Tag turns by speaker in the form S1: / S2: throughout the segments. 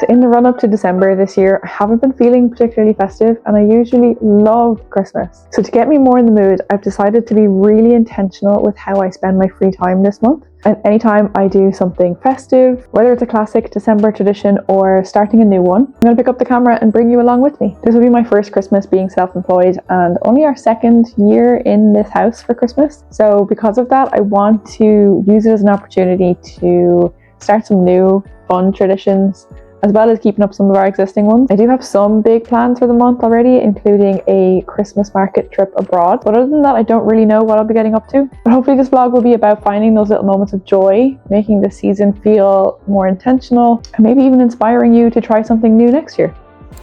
S1: So in the run up to December this year, I haven't been feeling particularly festive and I usually love Christmas. So to get me more in the mood, I've decided to be really intentional with how I spend my free time this month. And anytime I do something festive, whether it's a classic December tradition or starting a new one, I'm going to pick up the camera and bring you along with me. This will be my first Christmas being self-employed and only our second year in this house for Christmas. So because of that, I want to use it as an opportunity to start some new fun traditions, as well as keeping up some of our existing ones. I do have some big plans for the month already, including a Christmas market trip abroad. But other than that, I don't really know what I'll be getting up to. But hopefully this vlog will be about finding those little moments of joy, making the season feel more intentional, and maybe even inspiring you to try something new next year.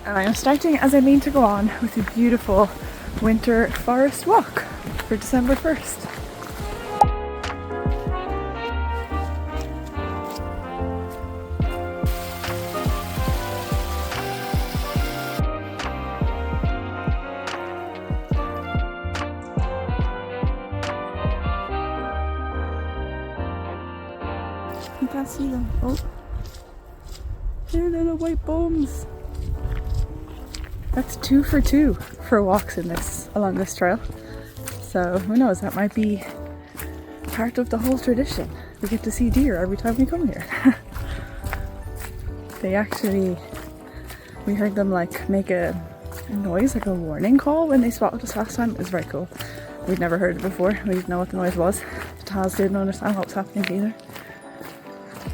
S1: And I'm starting as I mean to go on with a beautiful winter forest walk for December 1st. You can't see them. Oh, they're little white bums. That's 2 for 2 for walks along this trail. So who knows, that might be part of the whole tradition. We get to see deer every time we come here. We heard them like make a noise, like a warning call when they spotted us last time. It was very cool. We'd never heard it before. We didn't know what the noise was. Taz didn't understand what was happening either.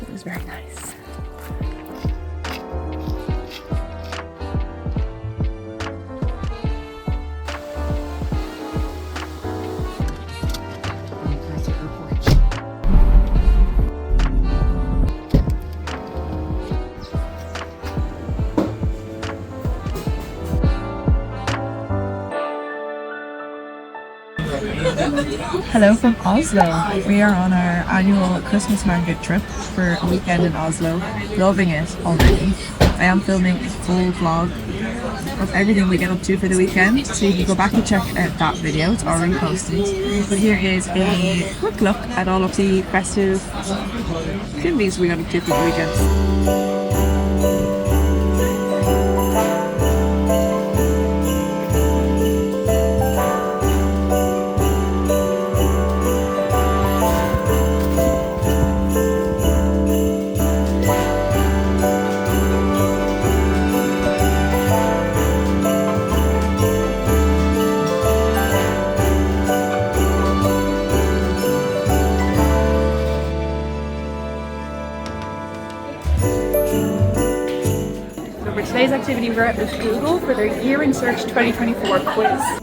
S1: It was very nice.
S2: Hello from Oslo. We are on our annual Christmas market trip for a weekend in Oslo. Loving it already. I am filming a full vlog of everything we get up to for the weekend, so you can go back and check out that video. It's already posted. But here is a quick look at all of the festive activities we got up to for the weekend.
S1: For today's activity, we're at with Google for their Year in Search 2024 quiz.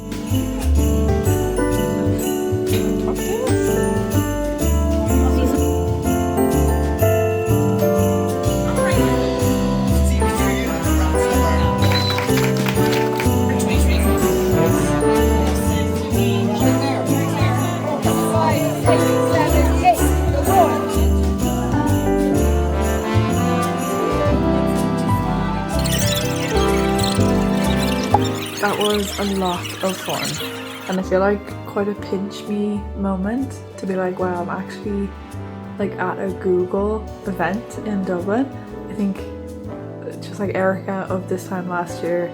S1: That was a lot of fun, and I feel like quite a pinch me moment to be like, wow, I'm actually like at a Google event in Dublin. I think just like Erica of this time last year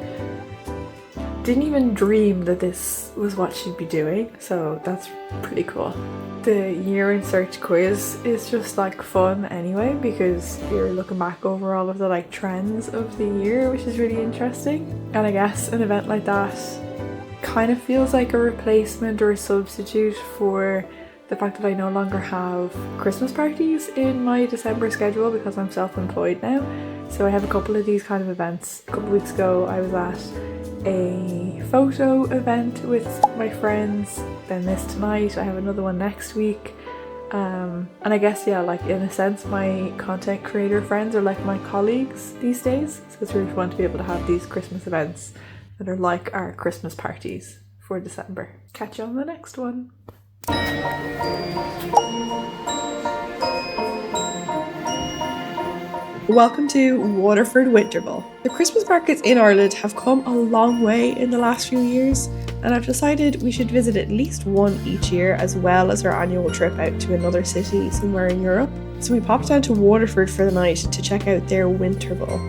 S1: didn't even dream that this was what she'd be doing, so that's pretty cool. The Year in Search quiz is just like fun anyway, because you're looking back over all of the like trends of the year, which is really interesting. And I guess an event like that kind of feels like a replacement or a substitute for the fact that I no longer have Christmas parties in my December schedule because I'm self-employed now. So I have a couple of these kind of events. A couple of weeks ago I was at a photo event with my friends, then this tonight, I have another one next week, and I guess, yeah, like in a sense my content creator friends are like my colleagues these days, so it's really fun to be able to have these Christmas events that are like our Christmas parties for December. Catch you on the next one.
S3: Welcome to Waterford Winterval. The Christmas markets in Ireland have come a long way in the last few years, and I've decided we should visit at least one each year, as well as our annual trip out to another city somewhere in Europe. So we popped down to Waterford for the night to check out their Winterval.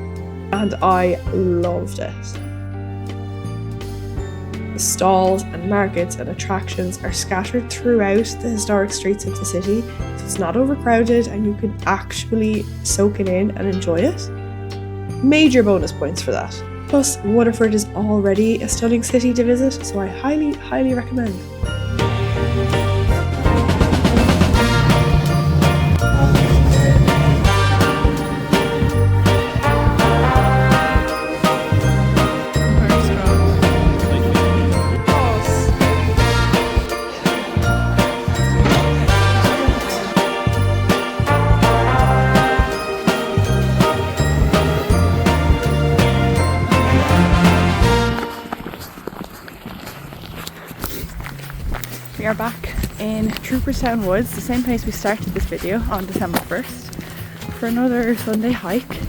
S3: and I loved it. The stalls and markets and attractions are scattered throughout the historic streets of the city, so it's not overcrowded and you can actually soak it in and enjoy it. Major bonus points for that. Plus, Waterford is already a stunning city to visit, so I highly recommend.
S1: We are back in Trooperstown Woods, the same place we started this video on December 1st, for another Sunday hike.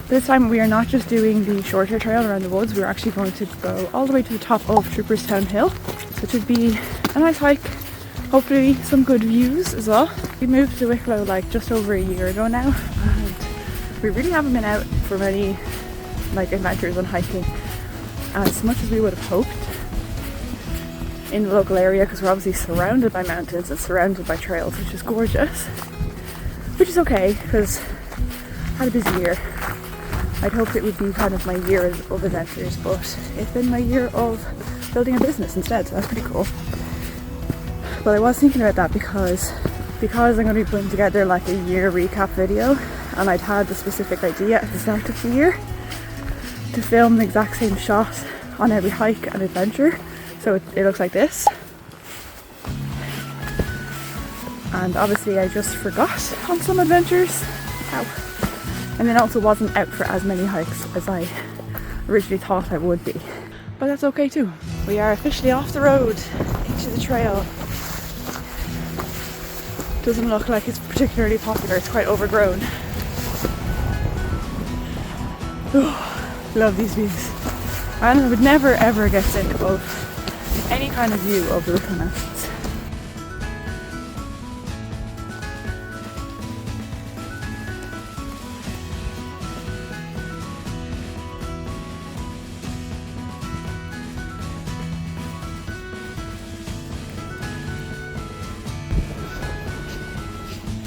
S1: This time we are not just doing the shorter trail around the woods, we're actually going to go all the way to the top of Trooperstown Hill. So it should be a nice hike, hopefully some good views as well. We moved to Wicklow like just over a year ago now, and we really haven't been out for many like adventures and hiking as much as we would have hoped in the local area, because we're obviously surrounded by mountains and surrounded by trails, which is gorgeous, which is okay because I had a busy year. I'd hoped it would be kind of my year of adventures, but it's been my year of building a business instead, so that's pretty cool. But I was thinking about that because I'm going to be putting together like a year recap video, and I'd had the specific idea at the start of the year to film the exact same shot on every hike and adventure. So it looks like this, and obviously I just forgot on some adventures. Ow. And then also wasn't out for as many hikes as I originally thought I would be, but that's okay too. We are officially off the road into the trail. Doesn't look like it's particularly popular, it's quite overgrown. Love these views, and I would never ever get sick of any kind of view of the Wicklow Mountains.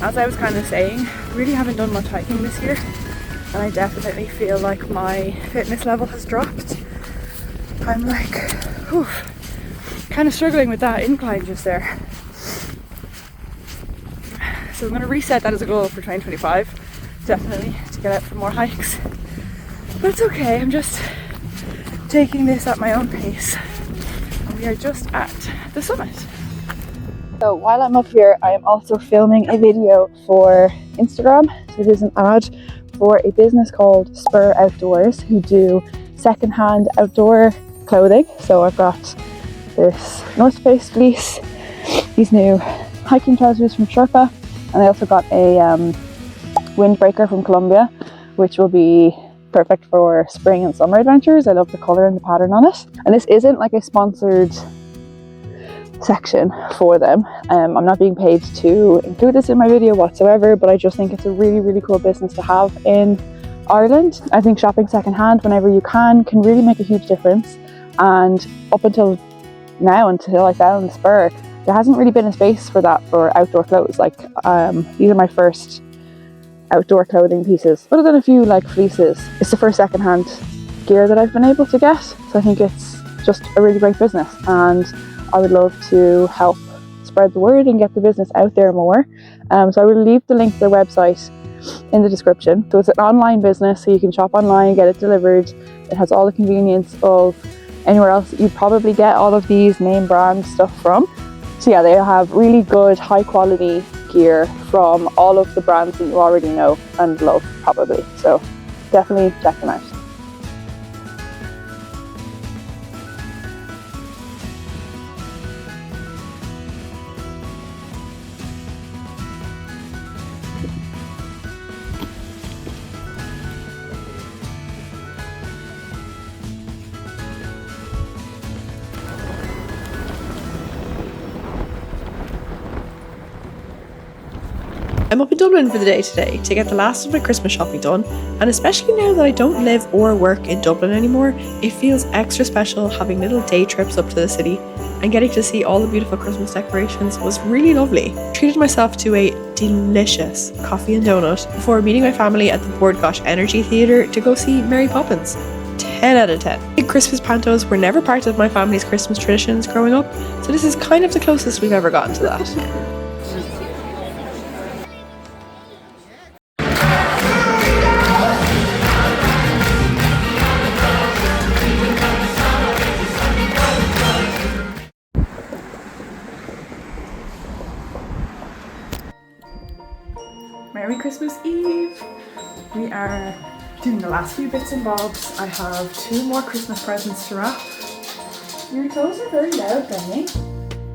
S1: As I was kind of saying, really haven't done much hiking this year, and I definitely feel like my fitness level has dropped. I'm like, whew, kind of struggling with that incline just there. So I'm going to reset that as a goal for 2025, definitely, to get out for more hikes. But it's okay, I'm just taking this at my own pace. And we are just at the summit. So while I'm up here, I am also filming a video for Instagram. So there's an ad for a business called Spur Outdoors, who do secondhand outdoor clothing. So I've got this North Face fleece, these new hiking trousers from Sherpa, and I also got a windbreaker from Colombia, which will be perfect for spring and summer adventures. I love the colour and the pattern on it. And this isn't like a sponsored section for them. I'm not being paid to include this in my video whatsoever, but I just think it's a really cool business to have in Ireland. I think shopping secondhand whenever you can really make a huge difference. And up until now, until I found Spur, there hasn't really been a space for that for outdoor clothes. Like these are my first outdoor clothing pieces, other than a few like fleeces. It's the first secondhand gear that I've been able to get, so I think it's just a really great business, and I would love to help spread the word and get the business out there more. So I will leave the link to their website in the description. So it's an online business, so you can shop online, get it delivered. It has all the convenience of anywhere else you'd probably get all of these name brand stuff from. So yeah, they have really good high quality gear from all of the brands that you already know and love probably. So definitely check them out.
S3: I'm up in Dublin for the day today to get the last of my Christmas shopping done, and especially now that I don't live or work in Dublin anymore, it feels extra special having little day trips up to the city, and getting to see all the beautiful Christmas decorations was really lovely. Treated myself to a delicious coffee and donut before meeting my family at the Bord Gosh Energy Theatre to go see Mary Poppins. 10 out of 10. Big Christmas pantos were never part of my family's Christmas traditions growing up, so this is kind of the closest we've ever gotten to that.
S1: Merry Christmas Eve! We are doing the last few bits and bobs. I have 2 more Christmas presents to wrap. Your toes are very loud, Benny.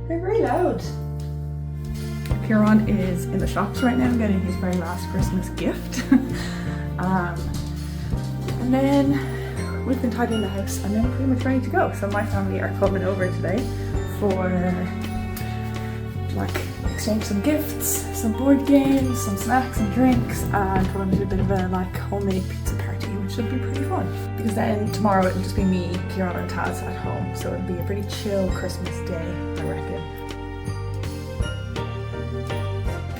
S1: They're very loud. Kieran is in the shops right now getting his very last Christmas gift. And then we've been tidying the house and then pretty much ready to go. So my family are coming over today for like exchange some gifts, some board games, some snacks and drinks, and we're going to do a bit of a like homemade pizza party, which should be pretty fun. Because then tomorrow it'll just be me, Kieran and Taz at home, so it'll be a pretty chill Christmas day, I reckon.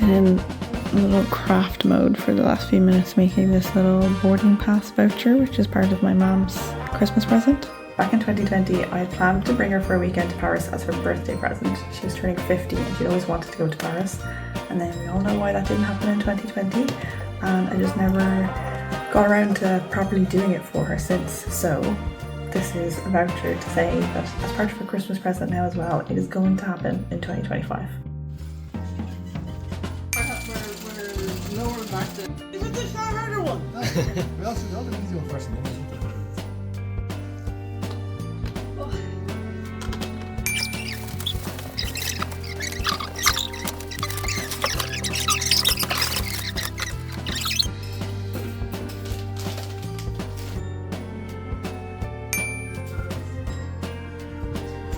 S1: Been in a little craft mode for the last few minutes, making this little boarding pass voucher, which is part of my mom's Christmas present. Back in 2020, I had planned to bring her for a weekend to Paris as her birthday present. She was turning 50 and she'd always wanted to go to Paris. And then we all know why that didn't happen in 2020. And I just never got around to properly doing it for her since. So this is a voucher to say that as part of her Christmas present now as well, it is going to happen in 2025.
S4: We're lowering back the... Is it the far harder one? We also do the easy one first.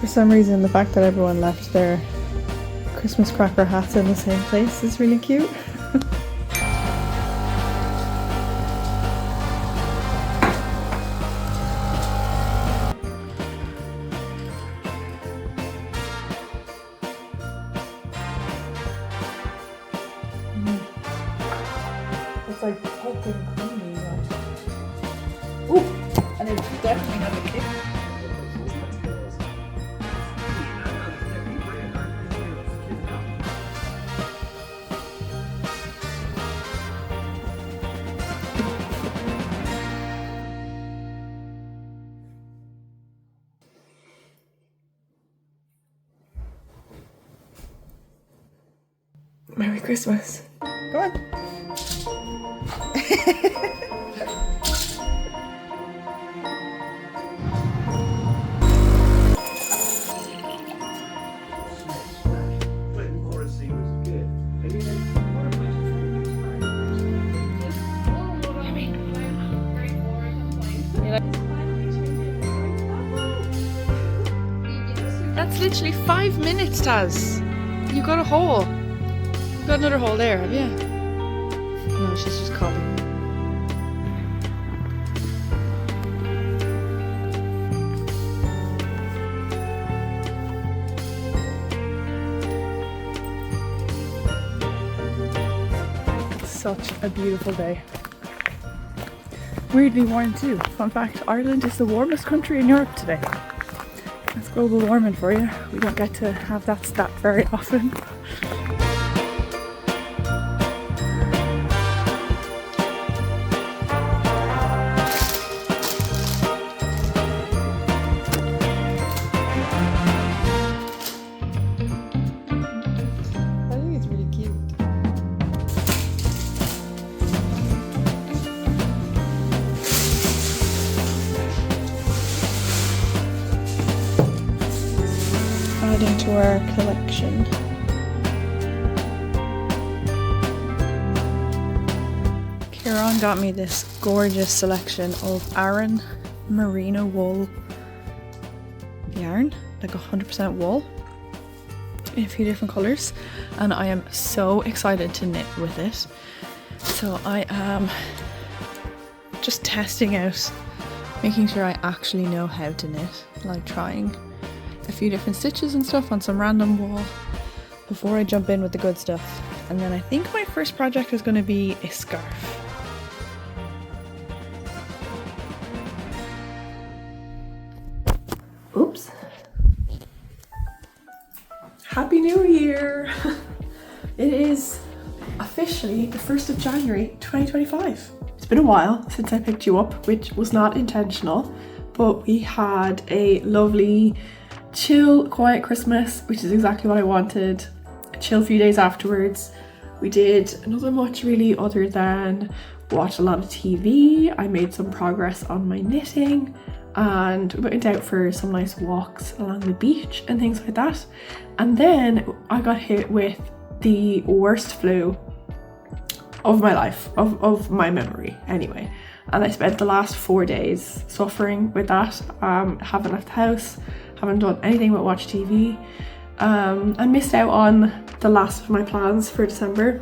S1: For some reason, the fact that everyone left their Christmas cracker hats in the same place is really cute. It's like thick and creamy, right? Ooh, and it definitely has a kick. Merry Christmas. Go on. That's literally 5 minutes, Taz. You got a hole. You got another hole there, have you? No, she's just calling. Such a beautiful day. Weirdly warm too. Fun fact, Ireland is the warmest country in Europe today. That's global warming for you. We don't get to have that stat very often. Adding to our collection. Kieran got me this gorgeous selection of Aran merino wool yarn, like 100% wool. in a few different colours, and I am so excited to knit with it. So I am just testing out, making sure I actually know how to knit, like trying a few different stitches and stuff on some random wool before I jump in with the good stuff. And then I think my first project is going to be a scarf. Oops. Happy New Year! It is officially the 1st of January 2025. It's been a while since I picked you up, which was not intentional, but we had a lovely, chill, quiet Christmas, which is exactly what I wanted. A chill few days afterwards. We did nothing much really other than watch a lot of TV. I made some progress on my knitting and we went out for some nice walks along the beach and things like that. And then I got hit with the worst flu of my life, of my memory anyway. And I spent the last 4 days suffering with that. Haven't left the house, haven't done anything but watch TV. I missed out on the last of my plans for December,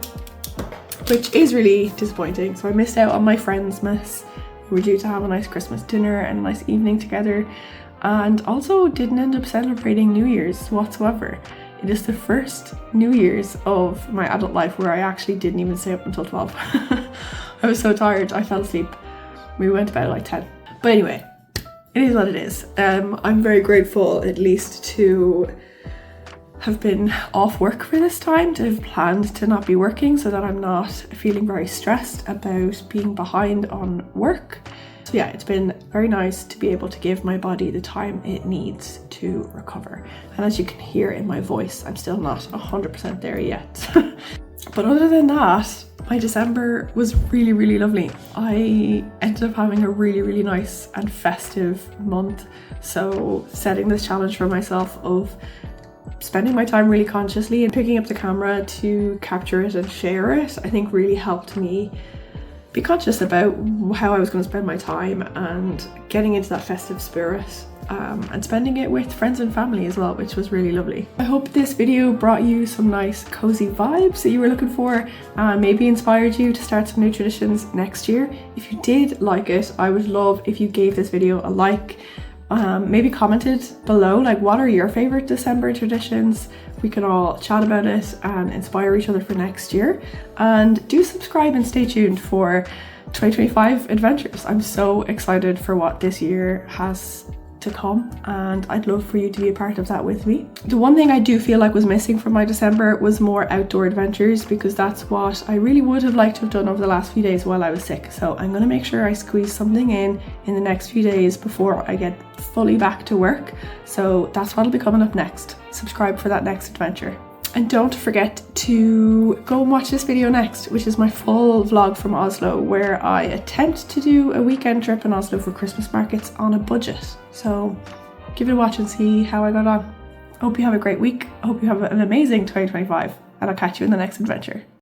S1: which is really disappointing. So I missed out on my Friendsmas. We were due to have a nice Christmas dinner and a nice evening together, and also didn't end up celebrating New Year's whatsoever. It is the first New Year's of my adult life where I actually didn't even stay up until 12. I was so tired, I fell asleep. We went to bed at like 10. But anyway, it is what it is. I'm very grateful at least to have been off work for this time, to have planned to not be working so that I'm not feeling very stressed about being behind on work. So yeah, it's been very nice to be able to give my body the time it needs to recover. And as you can hear in my voice, I'm still not 100% there yet. But other than that, my December was really, really lovely. I ended up having a really, really nice and festive month. So setting this challenge for myself of spending my time really consciously and picking up the camera to capture it and share it, I think really helped me be conscious about how I was going to spend my time and getting into that festive spirit, and spending it with friends and family as well, which was really lovely. I hope this video brought you some nice cozy vibes that you were looking for and maybe inspired you to start some new traditions next year. If you did like it, I would love if you gave this video a like. Maybe commented below, like, what are your favorite December traditions? We can all chat about it and inspire each other for next year. And do subscribe and stay tuned for 2025 adventures. I'm so excited for what this year has to come, and I'd love for you to be a part of that with me. The one thing I do feel like was missing from my December was more outdoor adventures, because that's what I really would have liked to have done over the last few days while I was sick. So I'm going to make sure I squeeze something in the next few days before I get fully back to work. So that's what'll be coming up next. Subscribe for that next adventure. And don't forget to go and watch this video next, which is my full vlog from Oslo, where I attempt to do a weekend trip in Oslo for Christmas markets on a budget. So give it a watch and see how I got on. I hope you have a great week. I hope you have an amazing 2025, and I'll catch you in the next adventure.